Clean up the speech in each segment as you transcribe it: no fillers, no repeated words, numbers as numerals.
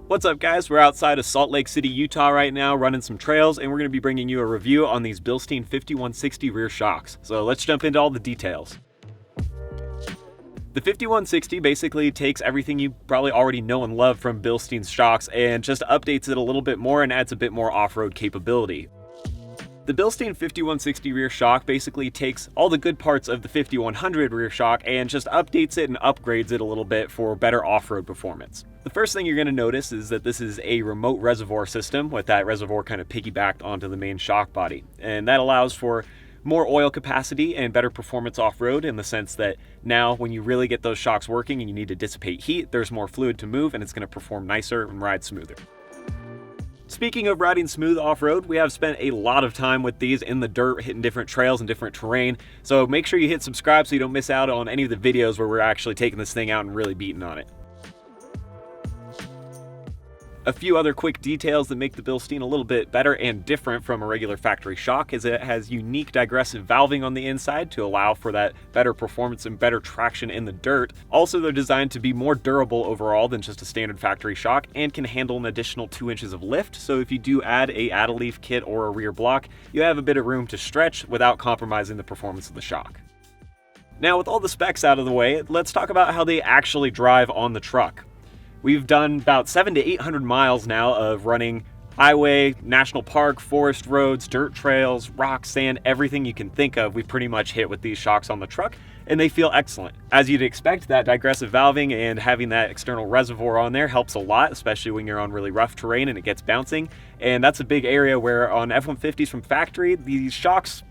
What's up, guys? We're outside of Salt Lake City, Utah right now, running some trails, and we're going to be bringing you a review on these Bilstein 5160 rear shocks. So let's jump into all the details. The 5160 basically takes everything you probably already know and love from Bilstein's shocks and just updates it a little bit more and adds a bit more off-road capability. The Bilstein 5160 rear shock basically takes all the good parts of the 5100 rear shock and just updates it and upgrades it a little bit for better off-road performance. The first thing you're going to notice is that this is a remote reservoir system with that reservoir kind of piggybacked onto the main shock body. And that allows for more oil capacity and better performance off-road in the sense that now when you really get those shocks working and you need to dissipate heat, there's more fluid to move and it's going to perform nicer and ride smoother. Speaking of riding smooth off-road, we have spent a lot of time with these in the dirt, hitting different trails and different terrain, so make sure you hit subscribe so you don't miss out on any of the videos where we're actually taking this thing out and really beating on it. A few other quick details that make the Bilstein a little bit better and different from a regular factory shock is it has unique digressive valving on the inside to allow for that better performance and better traction in the dirt. Also, they're designed to be more durable overall than just a standard factory shock and can handle an additional 2 inches of lift. So if you do add a add-a-leaf kit or a rear block, you have a bit of room to stretch without compromising the performance of the shock. Now, with all the specs out of the way, let's talk about how they actually drive on the truck. We've done about 700 to 800 miles now of running highway, national park, forest roads, dirt trails, rock, sand, everything you can think of we've pretty much hit with these shocks on the truck, and they feel excellent. As you'd expect, that digressive valving and having that external reservoir on there helps a lot, especially when you're on really rough terrain and it gets bouncing, and that's a big area where on F150s from factory, these shocks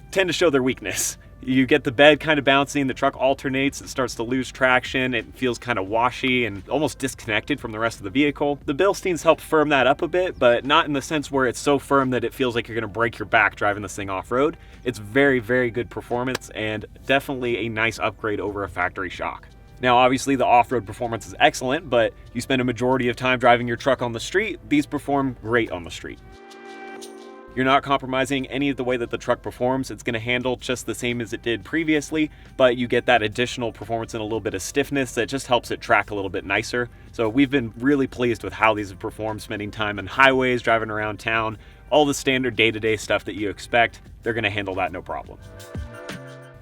tend to show their weakness. You get the bed kind of bouncing, the truck alternates, it starts to lose traction, it feels kind of washy and almost disconnected from the rest of the vehicle. The Bilsteins help firm that up a bit, but not in the sense where it's so firm that it feels like you're going to break your back driving this thing off-road. It's very, very good performance and definitely a nice upgrade over a factory shock. Now, obviously, the off-road performance is excellent, but you spend a majority of time driving your truck on the street, these perform great on the street. You're not compromising any of the way that the truck performs. It's going to handle just the same as it did previously, but you get that additional performance and a little bit of stiffness that just helps it track a little bit nicer. So we've been really pleased with how these have performed, spending time on highways, driving around town, all the standard day-to-day stuff that you expect. They're going to handle that no problem.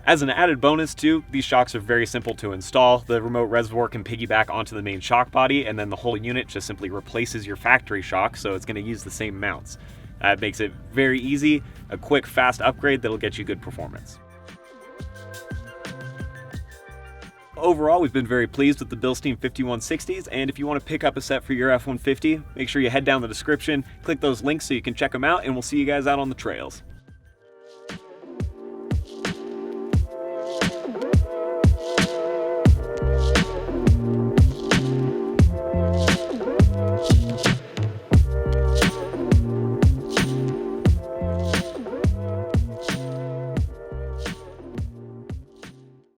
As an added bonus too, these shocks are very simple to install. The remote reservoir can piggyback onto the main shock body, and then the whole unit just simply replaces your factory shock, so it's going to use the same mounts. That makes it very easy, a quick, fast upgrade that'll get you good performance. Overall, we've been very pleased with the Bilstein 5160s, and if you want to pick up a set for your F150, make sure you head down the description, click those links so you can check them out, and we'll see you guys out on the trails.